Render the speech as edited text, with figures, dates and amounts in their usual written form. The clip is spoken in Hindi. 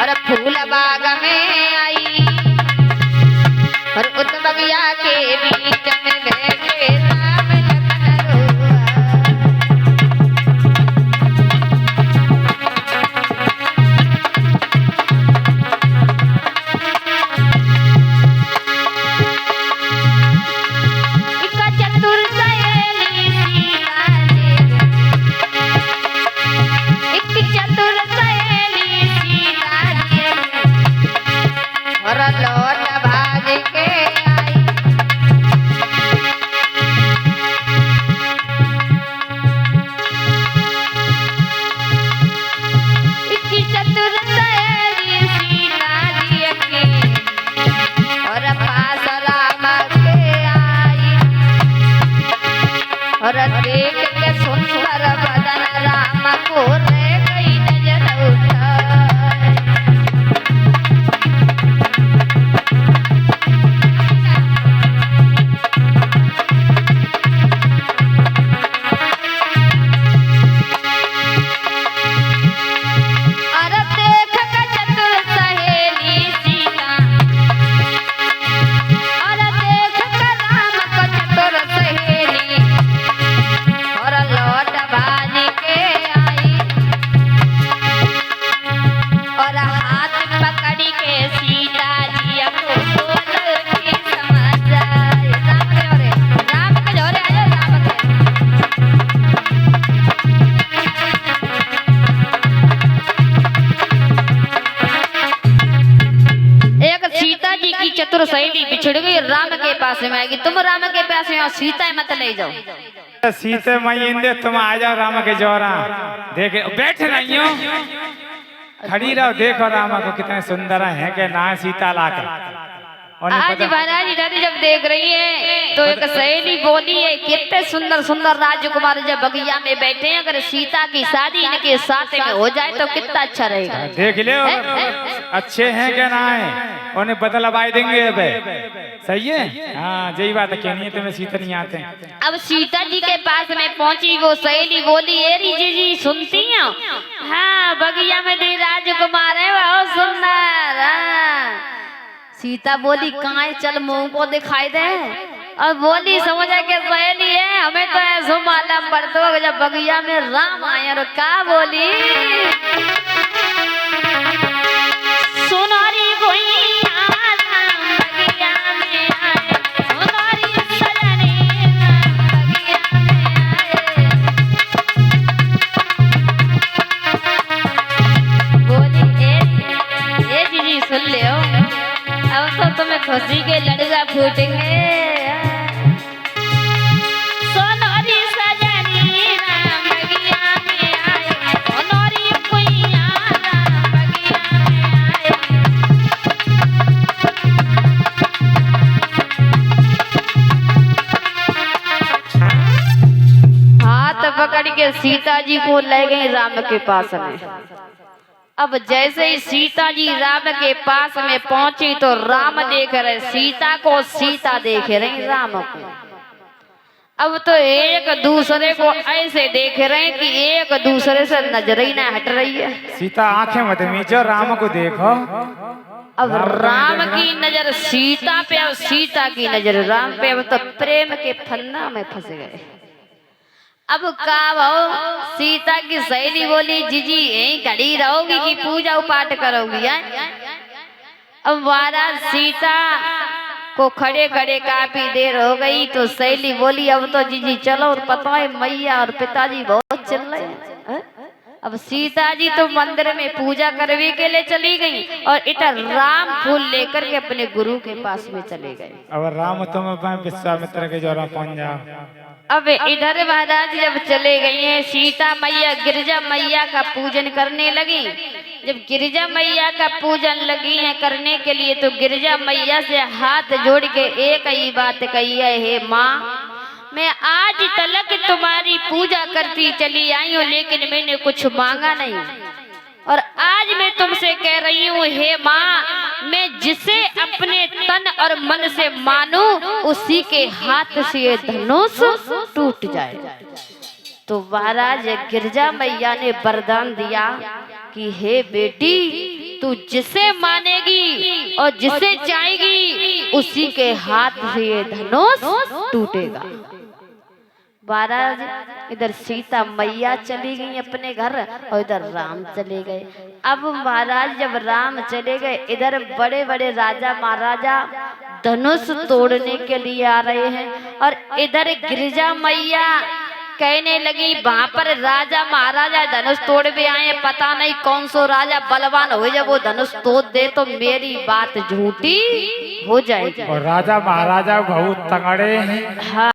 और फूल बाग में आई और उस बगिया के बीच में बैठे राम लखन रोआ। और देख के सुंदर बदन राम को रे गई नजर उठाए। और देख के चतुर सहेली सीता और देख के राम को चतुर सहेली और लौट बाजी के आई और हाथ पकड़ी के सीता जी को बोलती समझ आए। राम के जोरे आयो राम के। एक सीता जी की चतुर सहेली बिछड़ गई, राम के पास में आएगी। तुम राम के पास में आओ, सीता मत ले जाओ। सीते मई तुम आ जाओ राम के जोरा देखे बैठ नहीं हो, खड़ी रहो। देखो राम को कितने सुंदर है के ना सीता लाकर। आज महाराज इधर जब देख रही है तो एक सहेली बोली है, कितने सुंदर सुंदर राजकुमार जब बगिया में बैठे हैं, अगर सीता की शादी इनके साथ में हो जाए तो कितना अच्छा रहेगा। देख ले अच्छे हैं क्या ना है, उन्हें बदलवाई देंगे। अब सही है, हाँ यही बात है। कहनी है तुम्हें सीता नहीं आते। अब सीता जी के पास में पहुंची वो सहेली बोली, एरी जी सुनती हो? हाँ बगिया में दे राजकुमार है बहुत सुंदर। सीता बोली कहाँ चल मुंह को दिखाई दे। और बोली समझ के सहेली है, हमें तो ऐसा मालूम पड़ता है जब बगिया में राम आए। और क्या बोली, सोनारी गोइया राम बगिया में आए, सोनारी सजनी राम बगिया में आए। बोली ए जी सुन ले, अब तो तुम्हें खुशी के लड़का फूटेंगे। सोनारी सजनी राम बगिया में आए, सोनारी गोइया राम बगिया में आए। हाथ पकड़ के सीता जी को ले गई राम के पास में। अब जैसे ही सीता जी राम के पास में पहुंची तो राम देख रहे सीता को, सीता देख रहे राम को। अब तो एक दूसरे को ऐसे देख रहे हैं कि एक दूसरे से नजर ही ना हट रही है। सीता आंखें मत मीचो, राम को देखो। अब राम की नजर सीता पे और सीता की नजर राम पे। अब तो प्रेम के फन्ना में फंस गए। अब का भाव सीता की सहेली बोली, जीजी यहीं खड़ी रहोगी कि पूजा पाठ करोगी? अब महाराज सीता को खड़े खड़े काफी देर हो गई तो सहेली बोली, अब तो जीजी चलो। और पता है मैया और पिताजी बहुत चिल्ल रहे हैं। अब सीता जी तो मंदिर में पूजा करने के लिए चली गई और इधर राम फूल लेकर के अपने गुरु के पास में चले गए। अब राम तुम विश्वामित्र के जोरा पहुंच जाओ। अब इधर महाराज जब चले गई हैं, सीता मैया गिरजा मैया का पूजन करने लगी। जब गिरजा मैया का पूजन लगी है करने के लिए तो गिरजा मैया से हाथ जोड़ के एक ही बात कही है, हे माँ मैं आज तलक तुम्हारी पूजा करती चली आई हूँ लेकिन मैंने कुछ मांगा नहीं। और आज मैं तुमसे कह रही हूँ हे माँ, मैं जिसे अपने तन और मन से मानूं उसी के हाथ से ये धनुष टूट जाए। तो महाराज गिरजा मैया ने वरदान दिया कि हे बेटी तू जिसे मानेगी और जिसे चाहेगी उसी के हाथ से ये धनुष टूटेगा। महाराज इधर सीता मैया चली गई अपने घर और इधर राम चले गए। अब महाराज जब राम चले गए, इधर बड़े बड़े राजा महाराजा धनुष तोड़ने के लिए आ रहे हैं और इधर गिरिजा मैया कहने लगी वहां पर राजा महाराजा धनुष तोड़ भी आए, पता नहीं कौन सो राजा बलवान हो जब वो धनुष तोड़ दे तो मेरी बात झूठी हो जाएगी। और राजा महाराजा बहुत तगड़े हैं। हाँ।